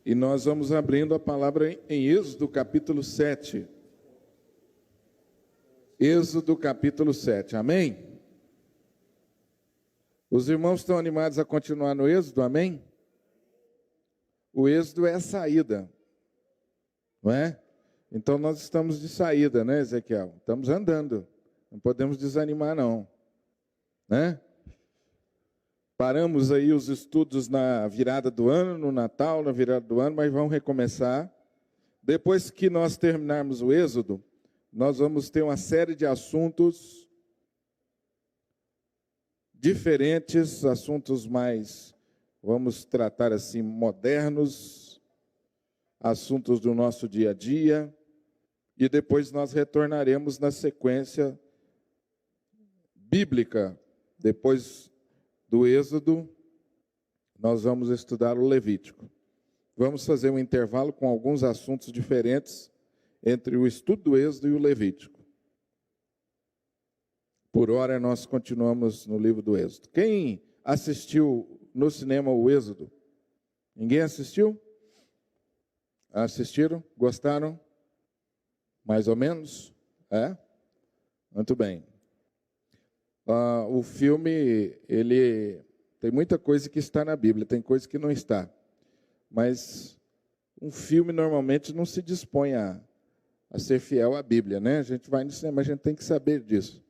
E nós vamos abrindo a palavra em Êxodo capítulo 7. Êxodo capítulo 7, amém? Os irmãos estão animados a continuar no Êxodo, amém? O Êxodo é a saída, não é? Então nós estamos de saída, né, Ezequiel? Estamos andando, não podemos desanimar não, né? Paramos aí os estudos na virada do ano, no Natal, na virada do ano, mas vamos recomeçar. Depois que nós terminarmos o Êxodo, nós vamos ter uma série de assuntos diferentes, assuntos mais, vamos tratar assim, modernos, assuntos do nosso dia a dia, e depois nós retornaremos na sequência bíblica. Depois do Êxodo, nós vamos estudar o Levítico. Vamos fazer um intervalo com alguns assuntos diferentes entre o estudo do Êxodo e o Levítico. Por hora, nós continuamos no livro do Êxodo. Quem assistiu no cinema o Êxodo? Ninguém assistiu? Assistiram? Gostaram? Mais ou menos? É? Muito bem. O filme, ele tem muita coisa que está na Bíblia, tem coisa que não está. Mas um filme normalmente não se dispõe a ser fiel à Bíblia, né? A gente vai no cinema, a gente tem que saber disso.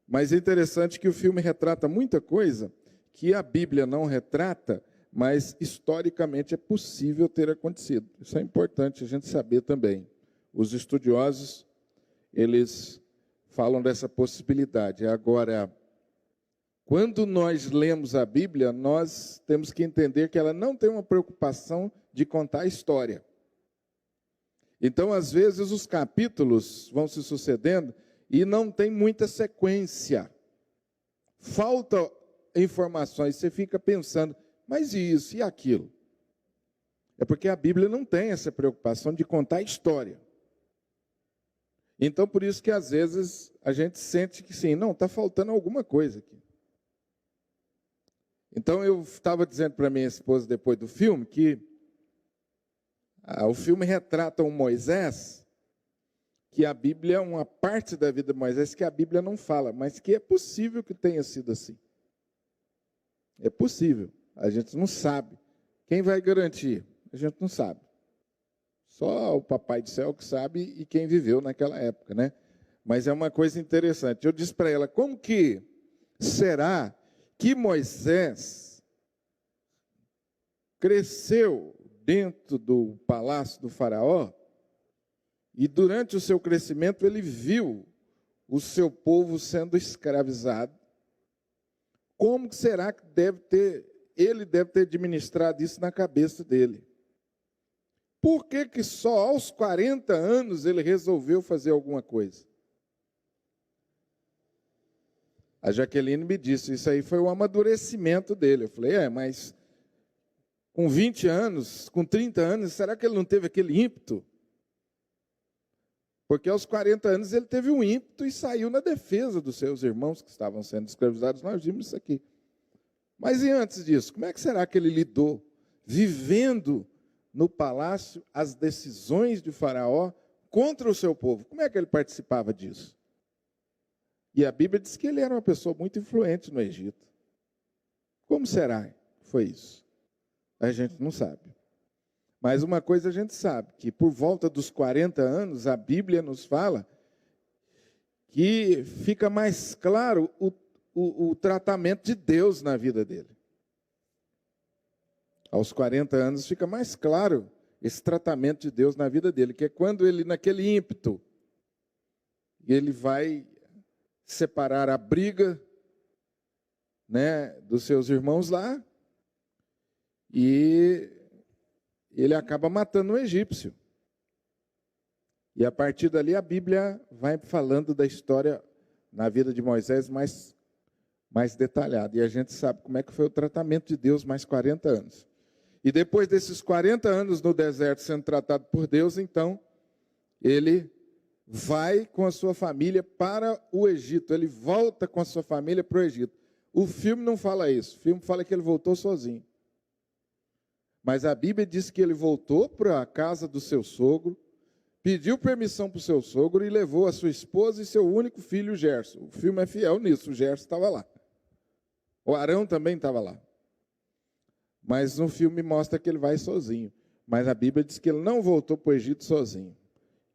Mas é interessante que o filme retrata muita coisa que a Bíblia não retrata, mas historicamente é possível ter acontecido. Isso é importante a gente saber também. Os estudiosos, eles falam dessa possibilidade. Agora, quando nós lemos a Bíblia, nós temos que entender que ela não tem uma preocupação de contar a história. Então, às vezes, os capítulos vão se sucedendo e não tem muita sequência. Falta informações, você fica pensando, mas e isso e aquilo? É porque a Bíblia não tem essa preocupação de contar a história. Então, por isso que às vezes a gente sente que sim, não, está faltando alguma coisa aqui. Então, eu estava dizendo para minha esposa depois do filme que o filme retrata um Moisés, que a Bíblia é uma parte da vida de Moisés que a Bíblia não fala, mas que é possível que tenha sido assim. É possível, a gente não sabe. Quem vai garantir? A gente não sabe. Só o Papai do Céu que sabe e quem viveu naquela época, né? Mas é uma coisa interessante. Eu disse para ela, como que será que Moisés cresceu dentro do palácio do faraó e durante o seu crescimento ele viu o seu povo sendo escravizado? Como que será que ele deve ter administrado isso na cabeça dele? Por que só aos 40 anos ele resolveu fazer alguma coisa? A Jaqueline me disse, isso aí foi o amadurecimento dele. Eu falei, mas com 20 anos, com 30 anos, será que ele não teve aquele ímpeto? Porque aos 40 anos ele teve um ímpeto e saiu na defesa dos seus irmãos que estavam sendo escravizados. Nós vimos isso aqui. Mas e antes disso, como é que será que ele lidou? Vivendo no palácio as decisões de Faraó contra o seu povo. Como é que ele participava disso? E a Bíblia diz que ele era uma pessoa muito influente no Egito. Como será que foi isso? A gente não sabe. Mas uma coisa a gente sabe, que por volta dos 40 anos, a Bíblia nos fala que fica mais claro o tratamento de Deus na vida dele. Aos 40 anos fica mais claro esse tratamento de Deus na vida dele, que é quando ele, naquele ímpeto, ele vai separar a briga, né, dos seus irmãos lá, e ele acaba matando um egípcio. E a partir dali a Bíblia vai falando da história na vida de Moisés mais detalhada. E a gente sabe como é que foi o tratamento de Deus mais 40 anos. E depois desses 40 anos no deserto sendo tratado por Deus, então, ele vai com a sua família para o Egito. Ele volta com a sua família para o Egito. O filme não fala isso. O filme fala que ele voltou sozinho. Mas a Bíblia diz que ele voltou para a casa do seu sogro, pediu permissão para o seu sogro e levou a sua esposa e seu único filho, Gerson. O filme é fiel nisso, o Gerson estava lá. O Arão também estava lá. Mas no filme mostra que ele vai sozinho. Mas a Bíblia diz que ele não voltou para o Egito sozinho.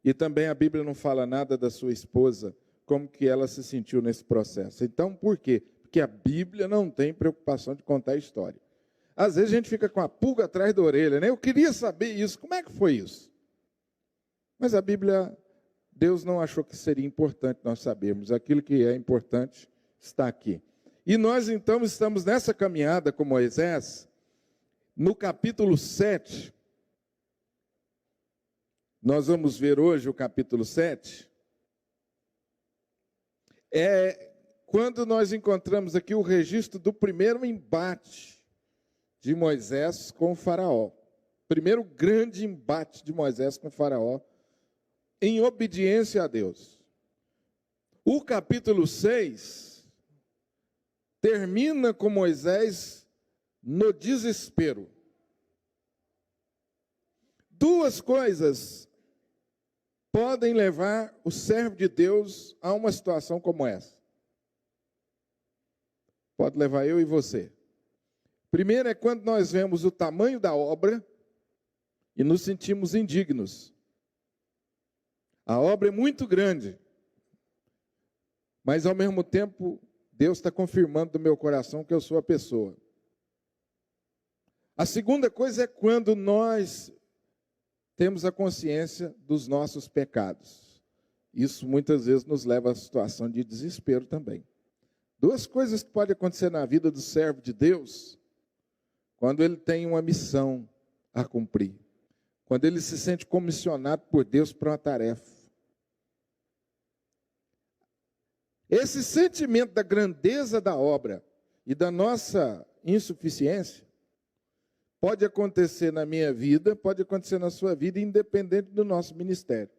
E também a Bíblia não fala nada da sua esposa, como que ela se sentiu nesse processo. Então, por quê? Porque a Bíblia não tem preocupação de contar a história. Às vezes a gente fica com a pulga atrás da orelha, né? Eu queria saber isso, como é que foi isso? Mas a Bíblia, Deus não achou que seria importante nós sabermos. Aquilo que é importante está aqui. E nós então estamos nessa caminhada com Moisés, no capítulo 7. Nós vamos ver hoje o capítulo 7. É quando nós encontramos aqui o registro do primeiro embate de Moisés com o faraó. Primeiro grande embate de Moisés com o faraó, em obediência a Deus. O capítulo 6 termina com Moisés no desespero. Duas coisas podem levar o servo de Deus a uma situação como essa. Pode levar eu e você. Primeiro é quando nós vemos o tamanho da obra e nos sentimos indignos. A obra é muito grande, mas ao mesmo tempo Deus está confirmando no meu coração que eu sou a pessoa. A segunda coisa é quando nós temos a consciência dos nossos pecados. Isso muitas vezes nos leva a situação de desespero também. Duas coisas que podem acontecer na vida do servo de Deus, quando ele tem uma missão a cumprir, quando ele se sente comissionado por Deus para uma tarefa. Esse sentimento da grandeza da obra e da nossa insuficiência pode acontecer na minha vida, pode acontecer na sua vida, independente do nosso ministério.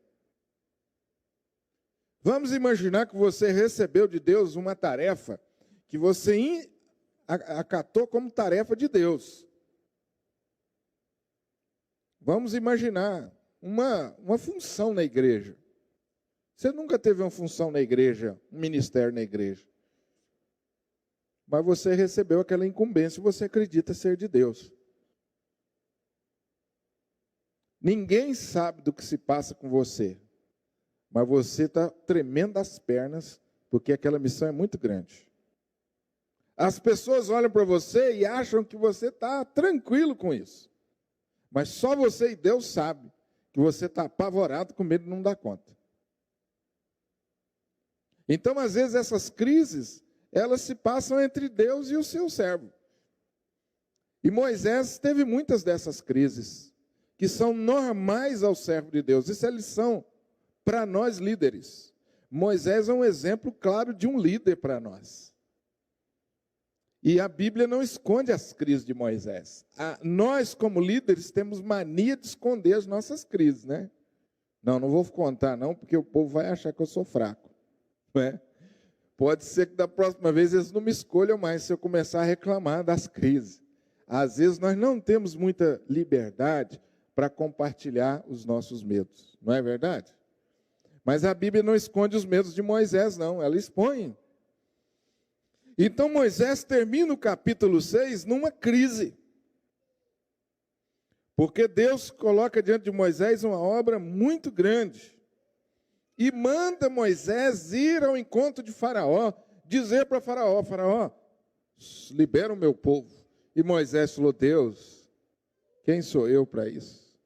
Vamos imaginar que você recebeu de Deus uma tarefa que você acatou como tarefa de Deus. Vamos imaginar uma função na igreja. Você nunca teve uma função na igreja, um ministério na igreja. Mas você recebeu aquela incumbência e você acredita ser de Deus. Ninguém sabe do que se passa com você, mas você está tremendo as pernas, porque aquela missão é muito grande. As pessoas olham para você e acham que você está tranquilo com isso. Mas só você e Deus sabem que você está apavorado com medo de não dar conta. Então, às vezes, essas crises, elas se passam entre Deus e o seu servo. E Moisés teve muitas dessas crises, que são normais ao servo de Deus. Isso é lição para nós líderes. Moisés é um exemplo claro de um líder para nós. E a Bíblia não esconde as crises de Moisés. Nós, como líderes, temos mania de esconder as nossas crises, né? Não vou contar não, porque o povo vai achar que eu sou fraco. Não é? Pode ser que da próxima vez eles não me escolham mais se eu começar a reclamar das crises. Às vezes nós não temos muita liberdade para compartilhar os nossos medos. Não é verdade? Mas a Bíblia não esconde os medos de Moisés, não. Ela expõe. Então Moisés termina o capítulo 6 numa crise. Porque Deus coloca diante de Moisés uma obra muito grande. E manda Moisés ir ao encontro de Faraó, dizer para Faraó, Faraó, libera o meu povo. E Moisés falou, Deus, quem sou eu para isso?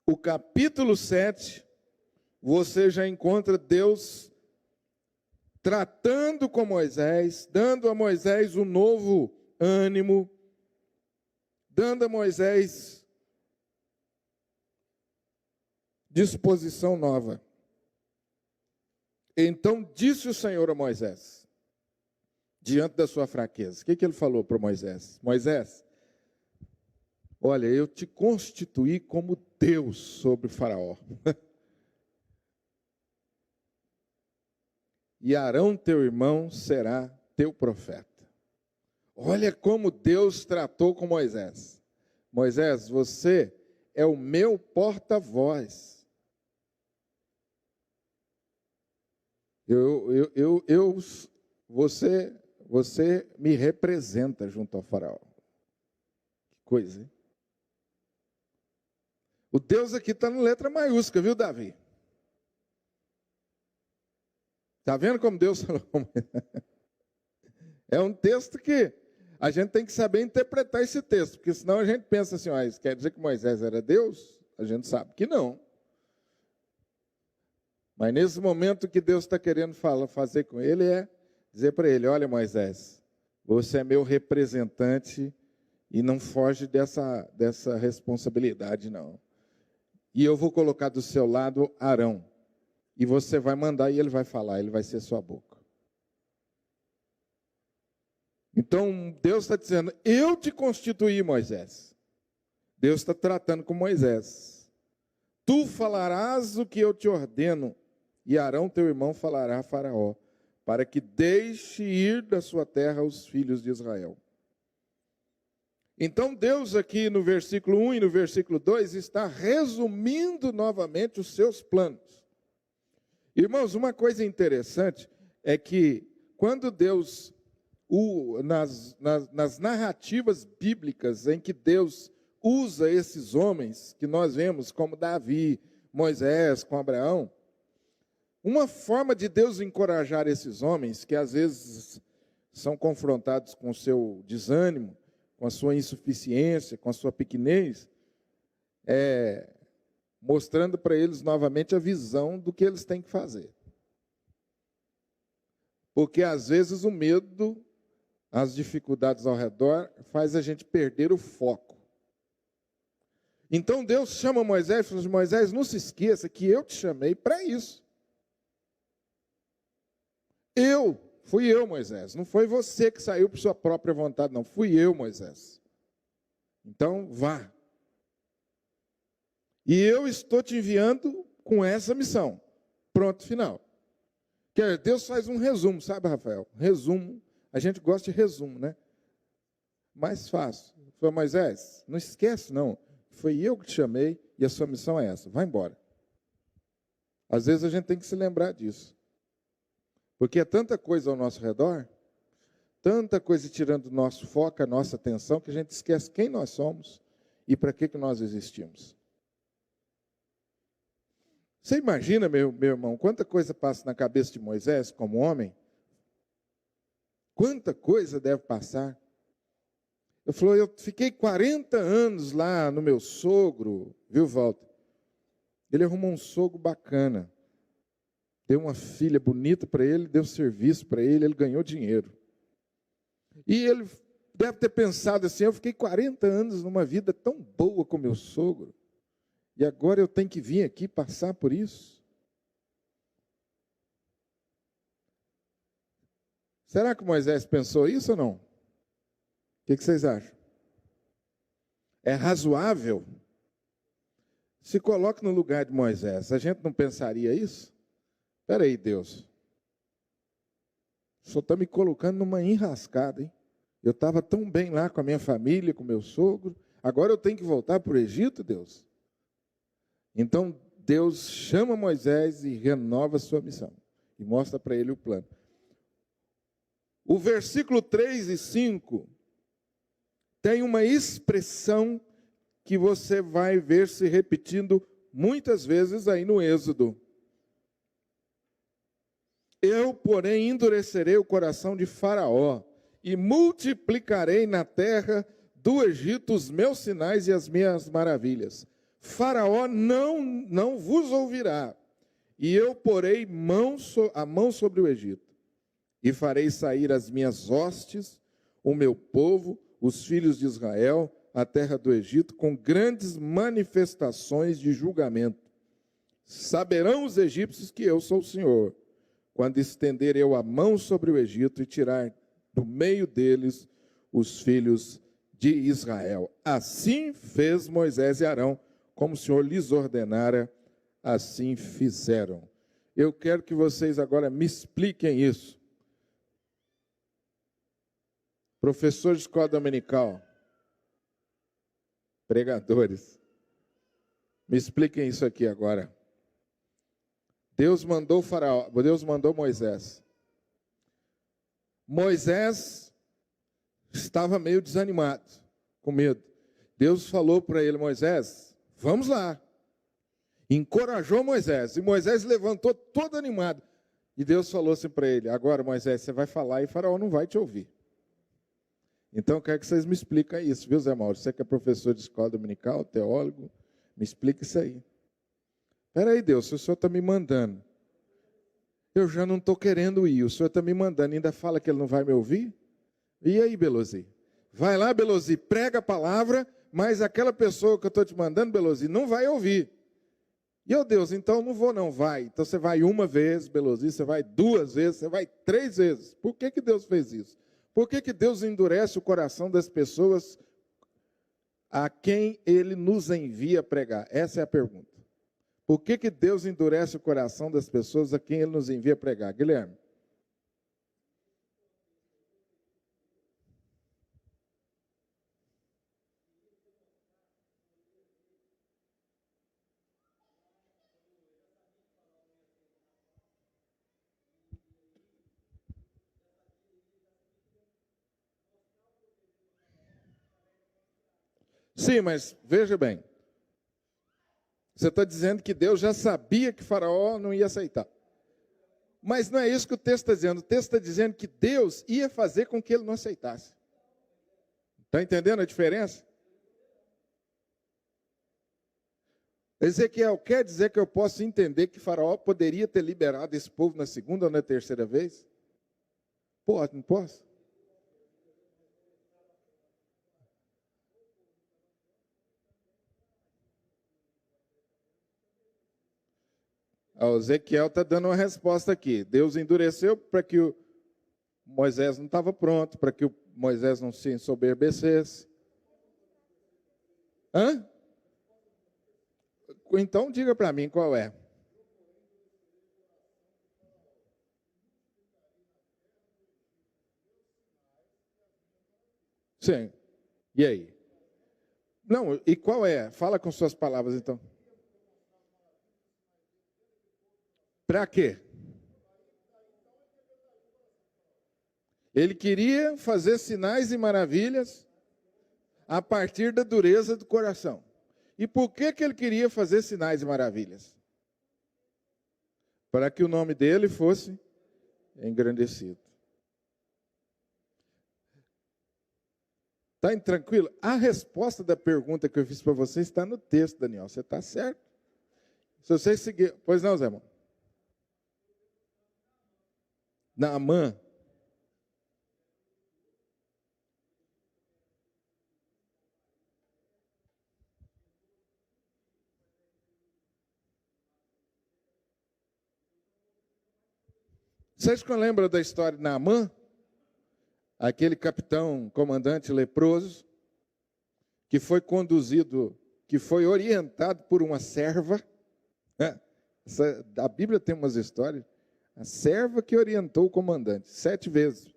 O capítulo 7, você já encontra Deus tratando com Moisés, dando a Moisés um novo ânimo, dando a Moisés disposição nova. Então disse o Senhor a Moisés, diante da sua fraqueza. O que ele falou para Moisés? Moisés, olha, eu te constituí como Deus sobre Faraó. E Arão, teu irmão, será teu profeta. Olha como Deus tratou com Moisés. Moisés, você é o meu porta-voz. Você me representa junto ao faraó. Que coisa, hein? O Deus aqui está na letra maiúscula, viu, Davi? Está vendo como Deus falou? É um texto que a gente tem que saber interpretar esse texto, porque senão a gente pensa assim, isso quer dizer que Moisés era Deus? A gente sabe que não. Mas nesse momento que Deus está querendo fazer com ele é dizer para ele, olha Moisés, você é meu representante e não foge dessa responsabilidade não. E eu vou colocar do seu lado Arão. E você vai mandar e ele vai falar, ele vai ser sua boca. Então, Deus está dizendo, eu te constituí, Moisés. Deus está tratando com Moisés. Tu falarás o que eu te ordeno, e Arão, teu irmão, falará a Faraó, para que deixe ir da sua terra os filhos de Israel. Então, Deus aqui no versículo 1 e no versículo 2 está resumindo novamente os seus planos. Irmãos, uma coisa interessante é que quando Deus, nas narrativas bíblicas em que Deus usa esses homens que nós vemos como Davi, Moisés, com Abraão, uma forma de Deus encorajar esses homens que às vezes são confrontados com o seu desânimo, com a sua insuficiência, com a sua pequenez, mostrando para eles novamente a visão do que eles têm que fazer. Porque às vezes o medo, as dificuldades ao redor, faz a gente perder o foco. Então Deus chama Moisés e fala assim, Moisés, não se esqueça que eu te chamei para isso. Fui eu, Moisés, não foi você que saiu por sua própria vontade, não, fui eu, Moisés. Então vá. E eu estou te enviando com essa missão. Pronto, final. Deus faz um resumo, sabe, Rafael? Resumo. A gente gosta de resumo, né? Mais fácil. Falei, Moisés, não esquece, não. Foi eu que te chamei e a sua missão é essa. Vai embora. Às vezes a gente tem que se lembrar disso. Porque é tanta coisa ao nosso redor, tanta coisa tirando o nosso foco, a nossa atenção, que a gente esquece quem nós somos e para que nós existimos. Você imagina, meu irmão, quanta coisa passa na cabeça de Moisés como homem? Quanta coisa deve passar? Eu fiquei 40 anos lá no meu sogro, viu, Walter? Ele arrumou um sogro bacana. Deu uma filha bonita para ele, deu serviço para ele, ele ganhou dinheiro. E ele deve ter pensado assim, eu fiquei 40 anos numa vida tão boa com meu sogro. E agora eu tenho que vir aqui passar por isso? Será que Moisés pensou isso ou não? O que vocês acham? É razoável? Se coloque no lugar de Moisés, a gente não pensaria isso? Espera aí, Deus. O Senhor está me colocando numa enrascada, hein? Eu estava tão bem lá com a minha família, com meu sogro, agora eu tenho que voltar para o Egito, Deus? Então, Deus chama Moisés e renova a sua missão. E mostra para ele o plano. O versículo 3 e 5 tem uma expressão que você vai ver se repetindo muitas vezes aí no Êxodo. Eu, porém, endurecerei o coração de Faraó e multiplicarei na terra do Egito os meus sinais e as minhas maravilhas. Faraó não vos ouvirá, e eu porei a mão sobre o Egito, e farei sair as minhas hostes, o meu povo, os filhos de Israel, a terra do Egito, com grandes manifestações de julgamento. Saberão os egípcios que eu sou o Senhor, quando estender eu a mão sobre o Egito e tirar do meio deles os filhos de Israel. Assim fez Moisés e Arão, como o Senhor lhes ordenara, assim fizeram. Eu quero que vocês agora me expliquem isso. Professor de escola dominical, pregadores, me expliquem isso aqui agora. Deus mandou Faraó, Deus mandou Moisés. Moisés estava meio desanimado, com medo. Deus falou para ele: Moisés, vamos lá. Encorajou Moisés, e Moisés levantou todo animado. E Deus falou assim para ele: agora, Moisés, você vai falar e Faraó não vai te ouvir. Então, eu quero que vocês me expliquem isso, viu, Zé Mauro? Você que é professor de escola dominical, teólogo, me explica isso aí. Espera aí, Deus, se o Senhor está me mandando, eu já não estou querendo ir, o Senhor está me mandando, ainda fala que Ele não vai me ouvir? E aí, Belozi? Vai lá, Belozi, prega a palavra, mas aquela pessoa que eu estou te mandando, Belozi, não vai ouvir. E, oh Deus, então não vou não, vai. Então você vai uma vez, Belozi, você vai duas vezes, você vai três vezes. Por que Deus fez isso? Por que Deus endurece o coração das pessoas a quem Ele nos envia pregar? Essa é a pergunta. Por que Deus endurece o coração das pessoas a quem Ele nos envia pregar? Guilherme. Sim, mas veja bem. Você está dizendo que Deus já sabia que Faraó não ia aceitar. Mas não é isso que o texto está dizendo. O texto está dizendo que Deus ia fazer com que ele não aceitasse. Está entendendo a diferença? Ezequiel, quer dizer que eu posso entender que Faraó poderia ter liberado esse povo na segunda ou na terceira vez? Pode, não posso? O Ezequiel está dando uma resposta aqui. Deus endureceu para que o Moisés não estava pronto, para que o Moisés não se ensoberbecesse. Hã? Então diga para mim qual é. Sim. E aí? Não, e qual é? Fala com suas palavras então. Para quê? Ele queria fazer sinais e maravilhas a partir da dureza do coração. E por que ele queria fazer sinais e maravilhas? Para que o nome dele fosse engrandecido. Está tranquilo? A resposta da pergunta que eu fiz para você está no texto, Daniel. Você está certo? Se você seguir... Pois não, Zé irmão? Naamã. Vocês lembram da história de Naamã? Aquele capitão, comandante leproso, que foi conduzido, que foi orientado por uma serva. Né? A Bíblia tem umas histórias. A serva que orientou o comandante, 7 vezes.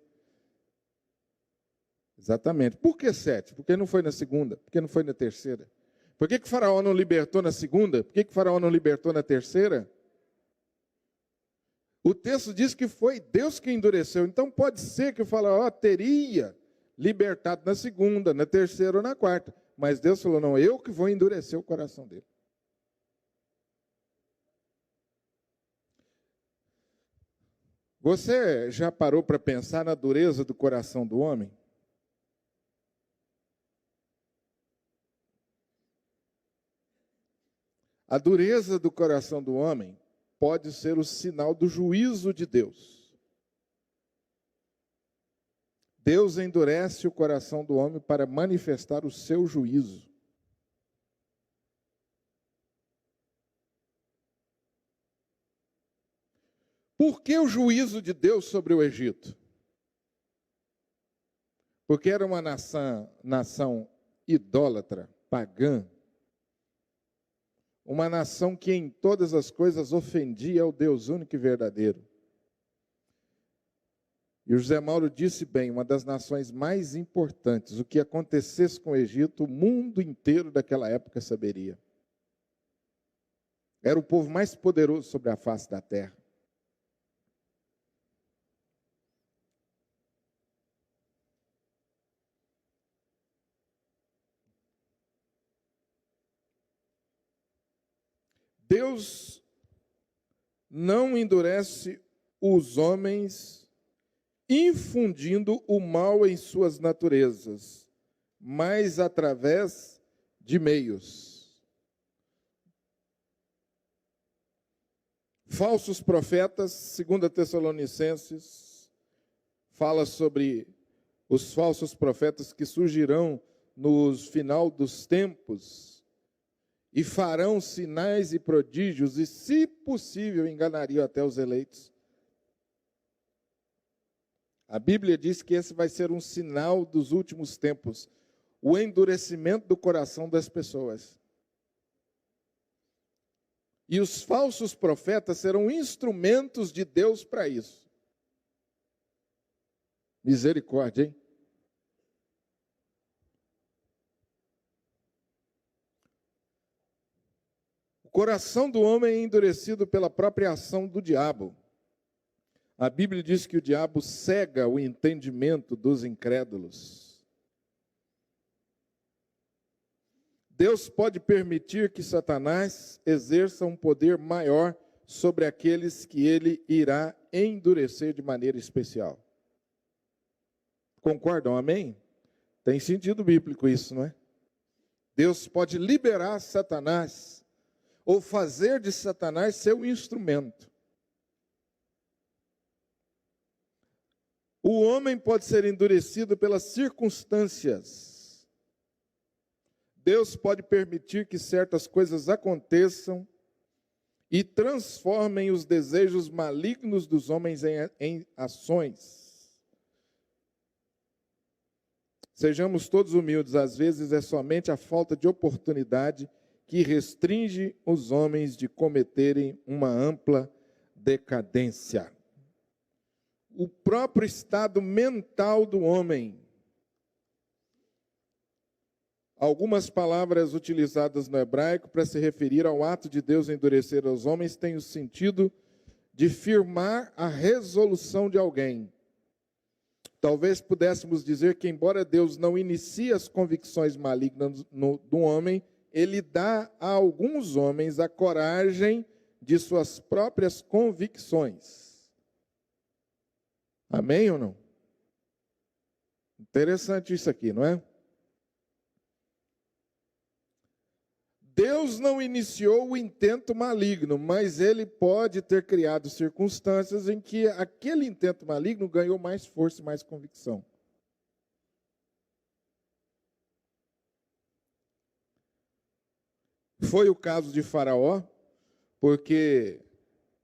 Exatamente. Por que 7? Porque não foi na segunda? Porque não foi na terceira? Por que o Faraó não libertou na segunda? Por que o Faraó não libertou na terceira? O texto diz que foi Deus que endureceu. Então pode ser que o Faraó teria libertado na segunda, na terceira ou na quarta. Mas Deus falou, não, eu que vou endurecer o coração dele. Você já parou para pensar na dureza do coração do homem? A dureza do coração do homem pode ser o sinal do juízo de Deus. Deus endurece o coração do homem para manifestar o seu juízo. Por que o juízo de Deus sobre o Egito? porque era uma nação idólatra, pagã, uma nação que em todas as coisas ofendia ao Deus único e verdadeiro. E o José Mauro disse bem, uma das nações mais importantes, o que acontecesse com o Egito, o mundo inteiro daquela época saberia. Era o povo mais poderoso sobre a face da terra. Deus não endurece os homens infundindo o mal em suas naturezas, mas através de meios. Falsos profetas, 2 Tessalonicenses, fala sobre os falsos profetas que surgirão no final dos tempos, e farão sinais e prodígios, e, se possível, enganariam até os eleitos. A Bíblia diz que esse vai ser um sinal dos últimos tempos, o endurecimento do coração das pessoas. E os falsos profetas serão instrumentos de Deus para isso. Misericórdia, hein? O coração do homem é endurecido pela própria ação do diabo. A Bíblia diz que o diabo cega o entendimento dos incrédulos. Deus pode permitir que Satanás exerça um poder maior sobre aqueles que ele irá endurecer de maneira especial. Concordam, amém? Tem sentido bíblico isso, não é? Deus pode liberar Satanás, ou fazer de Satanás seu instrumento. O homem pode ser endurecido pelas circunstâncias. Deus pode permitir que certas coisas aconteçam e transformem os desejos malignos dos homens em ações. Sejamos todos humildes, às vezes é somente a falta de oportunidade que restringe os homens de cometerem uma ampla decadência. O próprio estado mental do homem. Algumas palavras utilizadas no hebraico para se referir ao ato de Deus endurecer aos homens têm o sentido de firmar a resolução de alguém. Talvez pudéssemos dizer que, embora Deus não inicie as convicções malignas do homem, Ele dá a alguns homens a coragem de suas próprias convicções. Amém ou não? Interessante isso aqui, não é? Deus não iniciou o intento maligno, mas Ele pode ter criado circunstâncias em que aquele intento maligno ganhou mais força e mais convicção. Foi o caso de Faraó, porque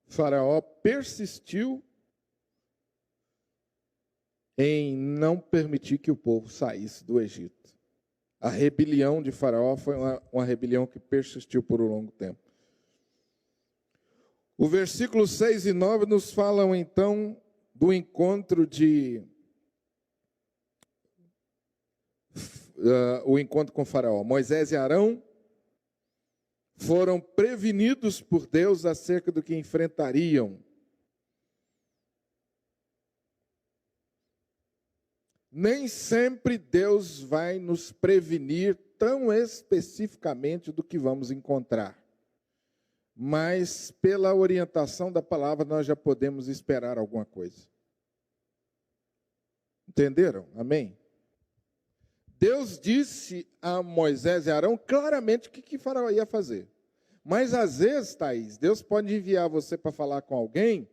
Faraó persistiu em não permitir que o povo saísse do Egito. A rebelião de Faraó foi uma rebelião que persistiu por um longo tempo. O versículo 6 e 9 nos falam então do encontro o encontro com Faraó. Moisés e Arão foram prevenidos por Deus acerca do que enfrentariam. Nem sempre Deus vai nos prevenir tão especificamente do que vamos encontrar. Mas, pela orientação da palavra, nós já podemos esperar alguma coisa. Entenderam? Amém? Deus disse a Moisés e Arão claramente o que Faraó ia fazer. Mas, às vezes, Thaís, Deus pode enviar você para falar com alguém,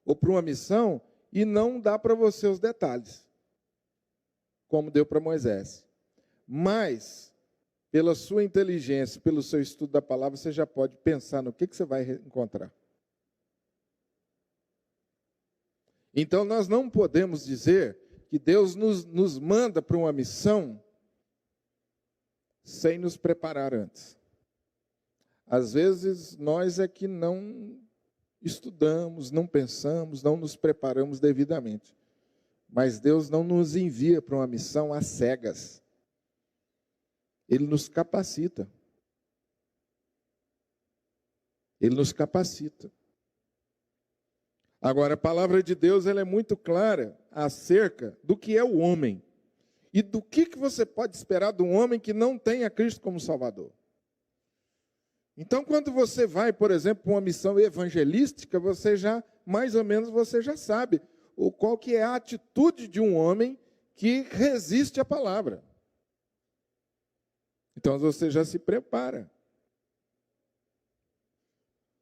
ou para uma missão, e não dá para você os detalhes, como deu para Moisés. Mas, pela sua inteligência, pelo seu estudo da palavra, você já pode pensar no que você vai encontrar. Então, nós não podemos dizer que Deus nos manda para uma missão sem nos preparar antes. Às vezes, nós é que não estudamos, não pensamos, não nos preparamos devidamente. Mas Deus não nos envia para uma missão às cegas. Ele nos capacita. Ele nos capacita. Agora, a palavra de Deus ela é muito clara acerca do que é o homem. E do que você pode esperar de um homem que não tenha Cristo como Salvador. Então, quando você vai, por exemplo, para uma missão evangelística, você já, mais ou menos, você já sabe qual que é a atitude de um homem que resiste à palavra. Então, você já se prepara.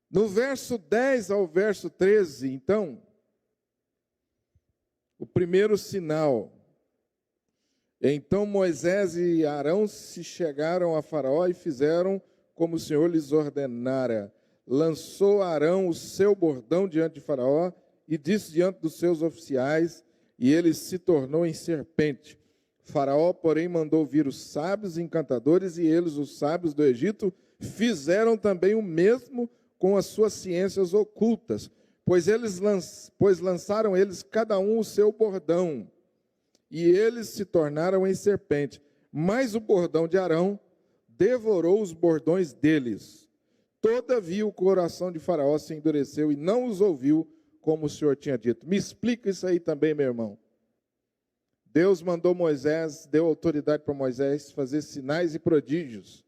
No verso 10 ao verso 13, então, o primeiro sinal. Então Moisés e Arão se chegaram a Faraó e fizeram como o Senhor lhes ordenara. Lançou Arão o seu bordão diante de Faraó e disse diante dos seus oficiais, e ele se tornou em serpente. Faraó, porém, mandou vir os sábios e encantadores, e eles, os sábios do Egito, fizeram também o mesmo com as suas ciências ocultas, pois lançaram eles cada um o seu bordão, e eles se tornaram em serpente. Mas o bordão de Arão devorou os bordões deles. Todavia o coração de Faraó se endureceu e não os ouviu, como o Senhor tinha dito. Me explica isso aí também, meu irmão. Deus mandou Moisés, deu autoridade para Moisés fazer sinais e prodígios.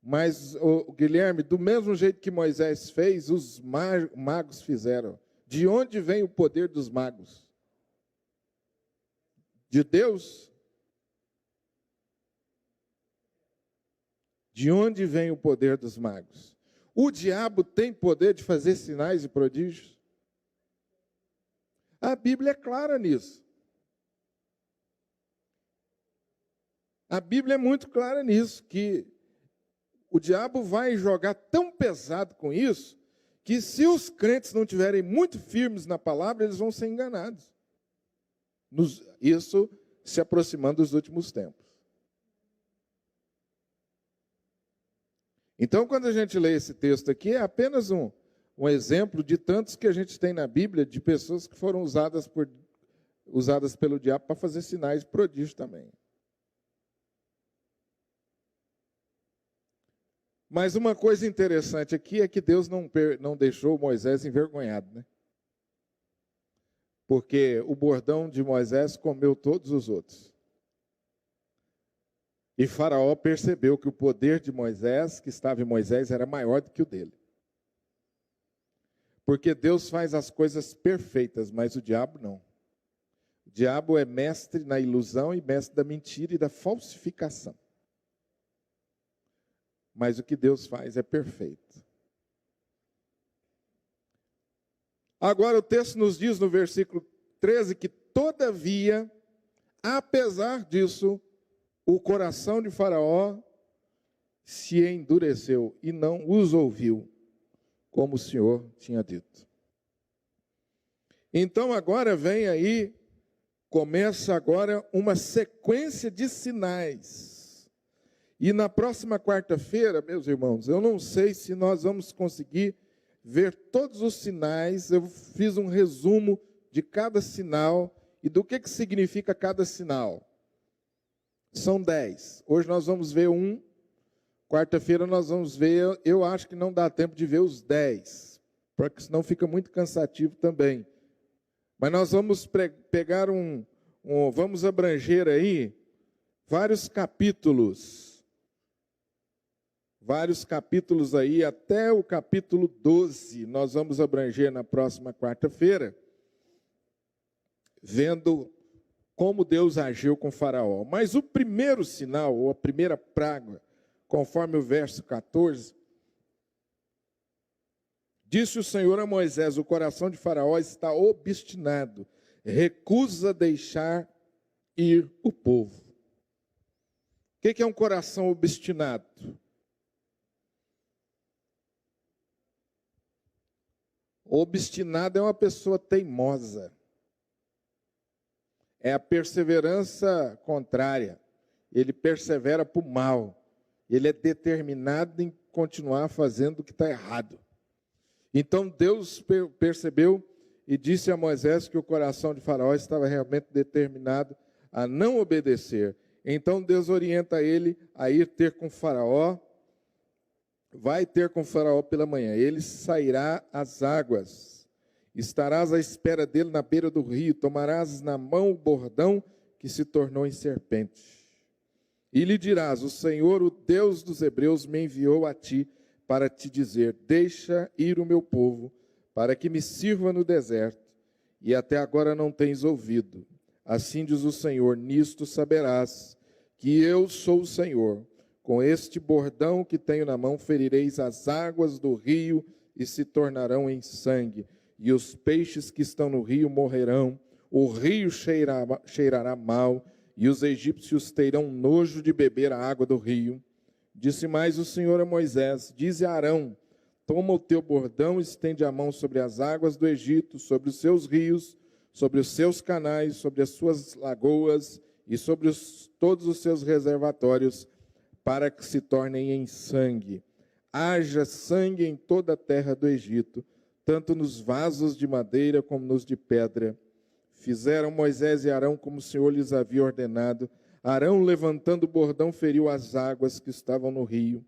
Mas, Guilherme, do mesmo jeito que Moisés fez, os magos fizeram. De onde vem o poder dos magos? De Deus? De onde vem o poder dos magos? O diabo tem poder de fazer sinais e prodígios? A Bíblia é clara nisso. A Bíblia é muito clara nisso, que o diabo vai jogar tão pesado com isso, que se os crentes não estiverem muito firmes na palavra, eles vão ser enganados. Isso se aproximando dos últimos tempos. Então, quando a gente lê esse texto aqui, é apenas um exemplo de tantos que a gente tem na Bíblia, de pessoas que foram usadas pelo diabo para fazer sinais de prodígio também. Mas uma coisa interessante aqui é que Deus não deixou Moisés envergonhado, né? Porque o bordão de Moisés comeu todos os outros. E Faraó percebeu que o poder de Moisés, que estava em Moisés, era maior do que o dele. Porque Deus faz as coisas perfeitas, mas o diabo não. O diabo é mestre na ilusão e mestre da mentira e da falsificação. Mas o que Deus faz é perfeito. Agora o texto nos diz no versículo 13 que, todavia, apesar disso, o coração de Faraó se endureceu e não os ouviu, como o Senhor tinha dito. Então agora começa agora uma sequência de sinais. E na próxima quarta-feira, meus irmãos, eu não sei se nós vamos conseguir ver todos os sinais. Eu fiz um resumo de cada sinal e do que significa cada sinal. São 10. Hoje nós vamos ver um. Quarta-feira nós vamos ver, eu acho que não dá tempo de ver os 10, porque senão fica muito cansativo também. Mas nós vamos pegar vamos abranger aí vários capítulos aí, até o capítulo 12, nós vamos abranger na próxima quarta-feira, vendo como Deus agiu com Faraó. Mas o primeiro sinal, ou a primeira praga, conforme o verso 14, disse o Senhor a Moisés: o coração de Faraó está obstinado, recusa deixar ir o povo. O que é um coração obstinado? Obstinado é uma pessoa teimosa. é a perseverança contrária. Ele persevera para o mal. Ele é determinado em continuar fazendo o que está errado. Então Deus percebeu e disse a Moisés que o coração de Faraó estava realmente determinado a não obedecer. Então Deus orienta ele a ir ter com Faraó. Vai ter com Faraó pela manhã. Ele sairá às águas. Estarás à espera dele na beira do rio. Tomarás na mão o bordão que se tornou em serpente. E lhe dirás: o Senhor, o Deus dos hebreus, me enviou a ti para te dizer: deixa ir o meu povo, para que me sirva no deserto, e até agora não tens ouvido. Assim diz o Senhor: nisto saberás que eu sou o Senhor. Com este bordão que tenho na mão ferireis as águas do rio e se tornarão em sangue, e os peixes que estão no rio morrerão, o rio cheirará mal, e os egípcios terão nojo de beber a água do rio. Disse mais o Senhor a Moisés: dize a Arão: toma o teu bordão, estende a mão sobre as águas do Egito, sobre os seus rios, sobre os seus canais, sobre as suas lagoas e sobre todos os seus reservatórios, para que se tornem em sangue. Haja sangue em toda a terra do Egito, tanto nos vasos de madeira como nos de pedra. Fizeram Moisés e Arão como o Senhor lhes havia ordenado. Arão, levantando o bordão, feriu as águas que estavam no rio,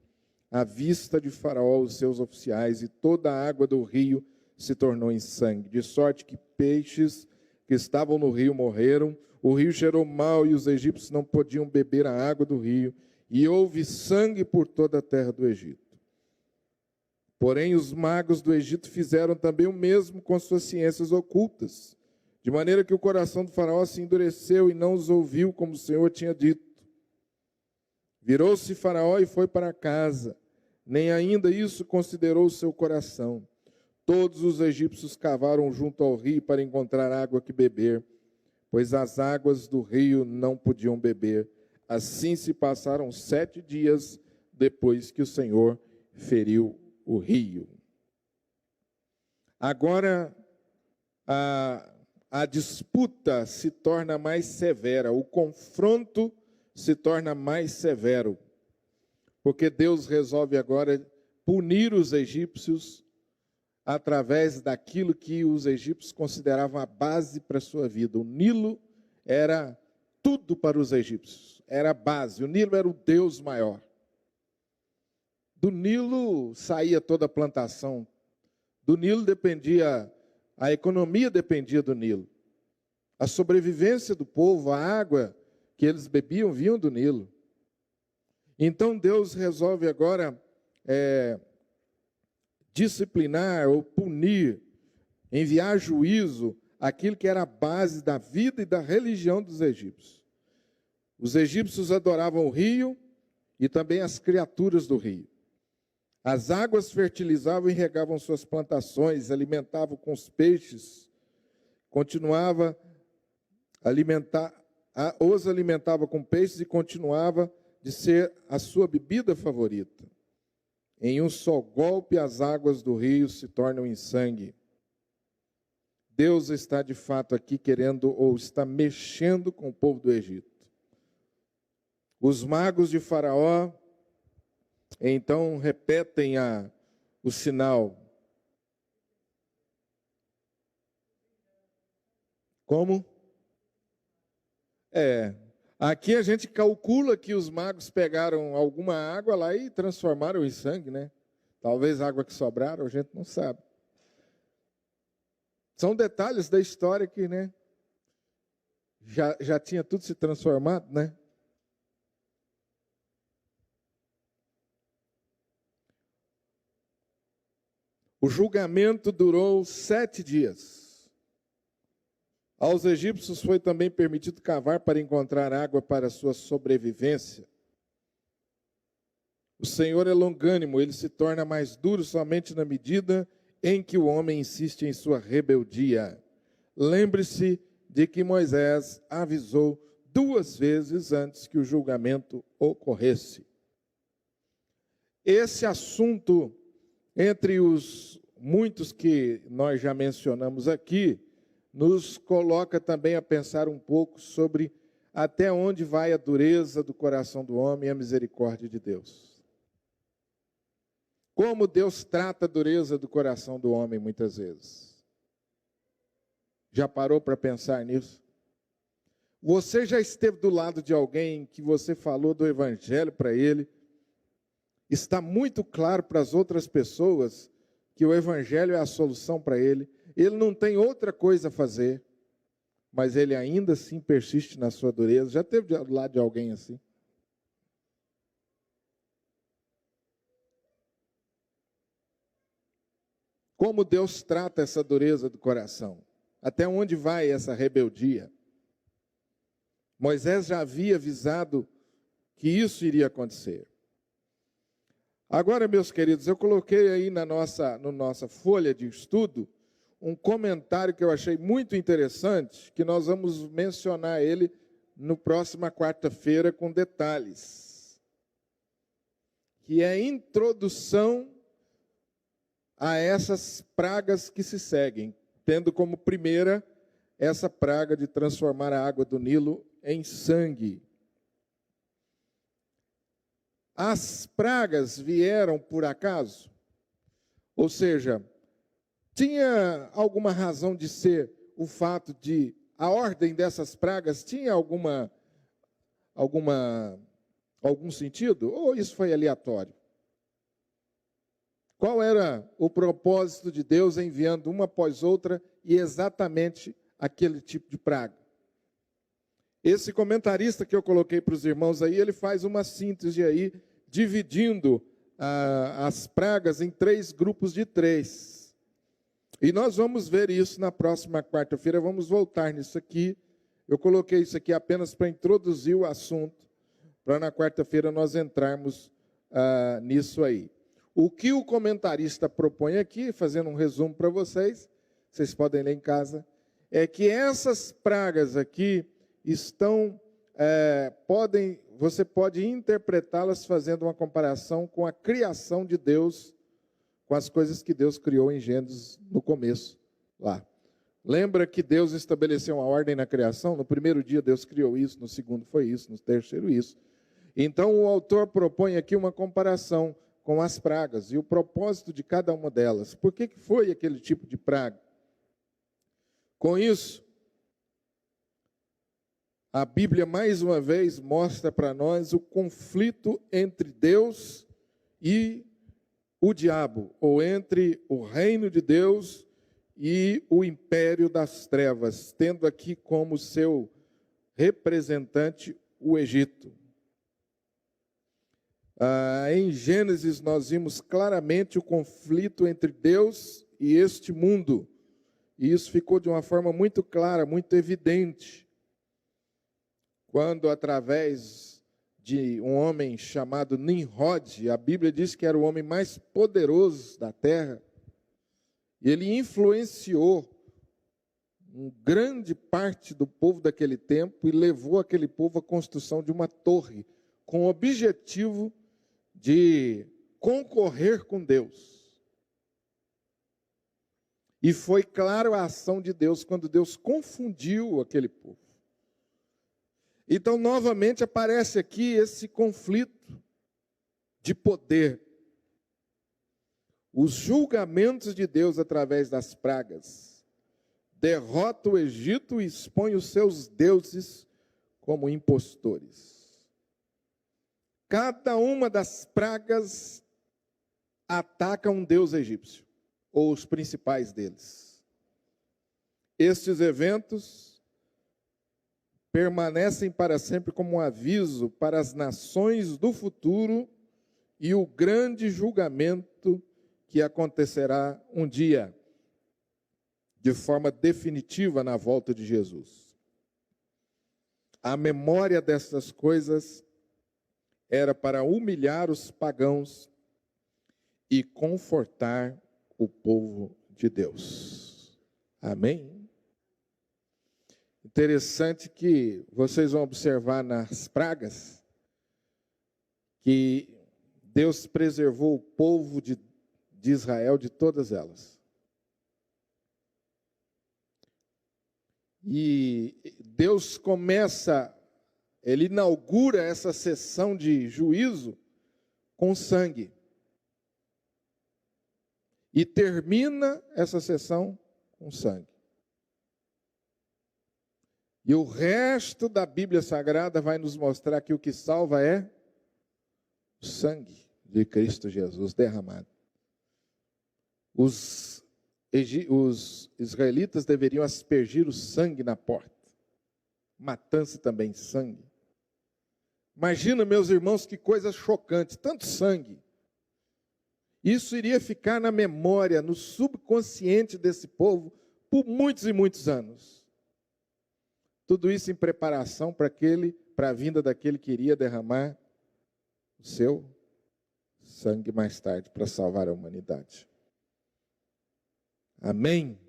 à vista de Faraó, os seus oficiais, e toda a água do rio se tornou em sangue, de sorte que peixes que estavam no rio morreram. O rio cheirou mal e os egípcios não podiam beber a água do rio, e houve sangue por toda a terra do Egito. Porém, os magos do Egito fizeram também o mesmo com suas ciências ocultas, de maneira que o coração do Faraó se endureceu e não os ouviu, como o Senhor tinha dito. Virou-se Faraó e foi para casa. Nem ainda isso considerou o seu coração. Todos os egípcios cavaram junto ao rio para encontrar água que beber, pois as águas do rio não podiam beber. Assim se passaram 7 dias depois que o Senhor feriu o rio. Agora, a disputa se torna mais severa, o confronto se torna mais severo, porque Deus resolve agora punir os egípcios através daquilo que os egípcios consideravam a base para a sua vida. O Nilo era tudo para os egípcios, era a base, o Nilo era o Deus maior. Do Nilo saía toda a plantação, do Nilo dependia. A economia dependia do Nilo. A sobrevivência do povo, a água que eles bebiam, vinham do Nilo. Então Deus resolve agora disciplinar ou punir, enviar juízo aquilo que era a base da vida e da religião dos egípcios. Os egípcios adoravam o rio e também as criaturas do rio. As águas fertilizavam e regavam suas plantações, alimentavam com os peixes, os alimentava com peixes e continuava de ser a sua bebida favorita. Em um só golpe as águas do rio se tornam em sangue. Deus está de fato aqui querendo ou está mexendo com o povo do Egito. Os magos de Faraó então repetem o sinal. Como? Aqui a gente calcula que os magos pegaram alguma água lá e transformaram em sangue, né? Talvez a água que sobraram, a gente não sabe. São detalhes da história que, né? Já tinha tudo se transformado, né? O julgamento durou 7 dias. Aos egípcios foi também permitido cavar para encontrar água para a sua sobrevivência. O Senhor é longânimo, ele se torna mais duro somente na medida em que o homem insiste em sua rebeldia. Lembre-se de que Moisés avisou 2 vezes antes que o julgamento ocorresse. Esse assunto, entre os muitos que nós já mencionamos aqui, nos coloca também a pensar um pouco sobre até onde vai a dureza do coração do homem e a misericórdia de Deus. Como Deus trata a dureza do coração do homem muitas vezes. Já parou para pensar nisso? Você já esteve do lado de alguém que você falou do evangelho para ele? Está muito claro para as outras pessoas que o evangelho é a solução para ele. Ele não tem outra coisa a fazer, mas ele ainda assim persiste na sua dureza. Já esteve do lado de alguém assim? Como Deus trata essa dureza do coração? Até onde vai essa rebeldia? Moisés já havia avisado que isso iria acontecer. Agora, meus queridos, eu coloquei aí na nossa folha de estudo um comentário que eu achei muito interessante, que nós vamos mencionar ele no próxima quarta-feira com detalhes, que é a introdução a essas pragas que se seguem, tendo como primeira essa praga de transformar a água do Nilo em sangue. As pragas vieram por acaso? Ou seja, tinha alguma razão de ser o fato de a ordem dessas pragas tinha algum sentido? Ou isso foi aleatório? Qual era o propósito de Deus enviando uma após outra e exatamente aquele tipo de praga? Esse comentarista que eu coloquei para os irmãos aí, ele faz uma síntese aí, dividindo as pragas em 3 grupos de 3. E nós vamos ver isso na próxima quarta-feira, vamos voltar nisso aqui. Eu coloquei isso aqui apenas para introduzir o assunto, para na quarta-feira nós entrarmos nisso aí. O que o comentarista propõe aqui, fazendo um resumo para vocês podem ler em casa, é que essas pragas aqui estão, você pode interpretá-las fazendo uma comparação com a criação de Deus, com as coisas que Deus criou em Gênesis no começo, lá. Lembra que Deus estabeleceu uma ordem na criação? No primeiro dia Deus criou isso, no segundo foi isso, no terceiro isso. Então o autor propõe aqui uma comparação com as pragas e o propósito de cada uma delas. Por que foi aquele tipo de praga? Com isso, a Bíblia mais uma vez mostra para nós o conflito entre Deus e o diabo, ou entre o reino de Deus e o império das trevas, tendo aqui como seu representante o Egito. Em Gênesis nós vimos claramente o conflito entre Deus e este mundo, e isso ficou de uma forma muito clara, muito evidente, quando através de um homem chamado Nimrod, a Bíblia diz que era o homem mais poderoso da terra, e ele influenciou uma grande parte do povo daquele tempo e levou aquele povo à construção de uma torre, com o objetivo de concorrer com Deus. E foi claro a ação de Deus quando Deus confundiu aquele povo. Então, novamente, aparece aqui esse conflito de poder. Os julgamentos de Deus através das pragas derrota o Egito e expõe os seus deuses como impostores. Cada uma das pragas ataca um deus egípcio, ou os principais deles. Estes eventos permanecem para sempre como um aviso para as nações do futuro e o grande julgamento que acontecerá um dia, de forma definitiva na volta de Jesus. A memória dessas coisas era para humilhar os pagãos e confortar o povo de Deus. Amém? Interessante que vocês vão observar nas pragas que Deus preservou o povo de Israel de todas elas. E Deus Ele inaugura essa sessão de juízo com sangue. E termina essa sessão com sangue. E o resto da Bíblia Sagrada vai nos mostrar que o que salva é o sangue de Cristo Jesus derramado. Os israelitas deveriam aspergir o sangue na porta. Matança também, sangue. Imagina, meus irmãos, que coisa chocante, tanto sangue. Isso iria ficar na memória, no subconsciente desse povo, por muitos e muitos anos. Tudo isso em preparação para a vinda daquele que iria derramar o seu sangue mais tarde para salvar a humanidade. Amém?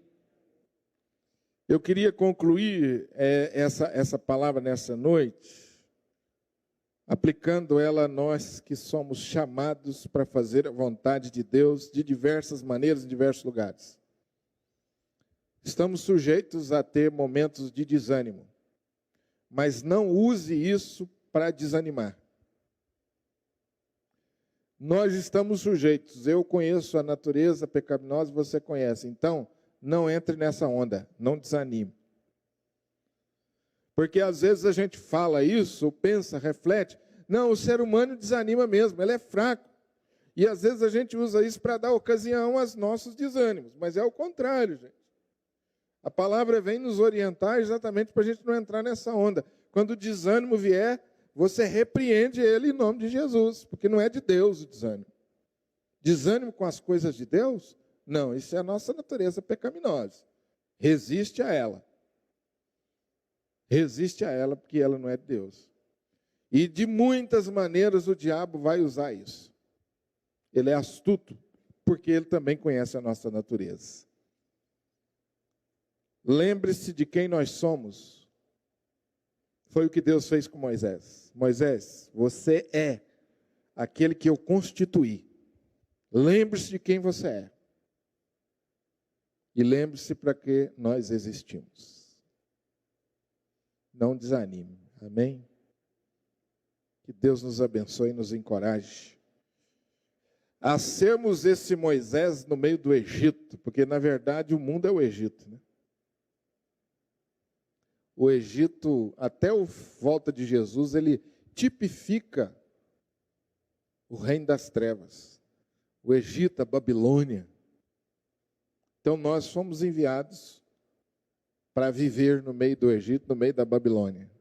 Eu queria concluir essa palavra nessa noite, aplicando ela a nós que somos chamados para fazer a vontade de Deus de diversas maneiras, em diversos lugares. Estamos sujeitos a ter momentos de desânimo, mas não use isso para desanimar. Nós estamos sujeitos, eu conheço a natureza pecaminosa, você conhece, então não entre nessa onda, não desanime. Porque às vezes a gente fala isso, pensa, reflete, não, o ser humano desanima mesmo, ele é fraco. E às vezes a gente usa isso para dar ocasião aos nossos desânimos, mas é o contrário, gente. A palavra vem nos orientar exatamente para a gente não entrar nessa onda. Quando o desânimo vier, você repreende ele em nome de Jesus, porque não é de Deus o desânimo. Desânimo com as coisas de Deus? Não, isso é a nossa natureza pecaminosa. Resiste a ela. Resiste a ela, porque ela não é de Deus. E de muitas maneiras o diabo vai usar isso. Ele é astuto, porque ele também conhece a nossa natureza. Lembre-se de quem nós somos. Foi o que Deus fez com Moisés. Moisés, você é aquele que eu constituí. Lembre-se de quem você é. E lembre-se para que nós existimos. Não desanime. Amém? Que Deus nos abençoe e nos encoraje a sermos esse Moisés no meio do Egito, porque na verdade o mundo é o Egito, né? O Egito, até a volta de Jesus, ele tipifica o reino das trevas. O Egito, a Babilônia. Então nós fomos enviados para viver no meio do Egito, no meio da Babilônia.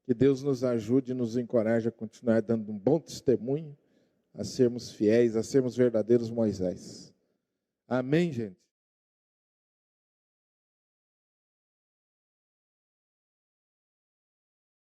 Que Deus nos ajude e nos encoraje a continuar dando um bom testemunho, a sermos fiéis, a sermos verdadeiros Moisés. Amém, gente?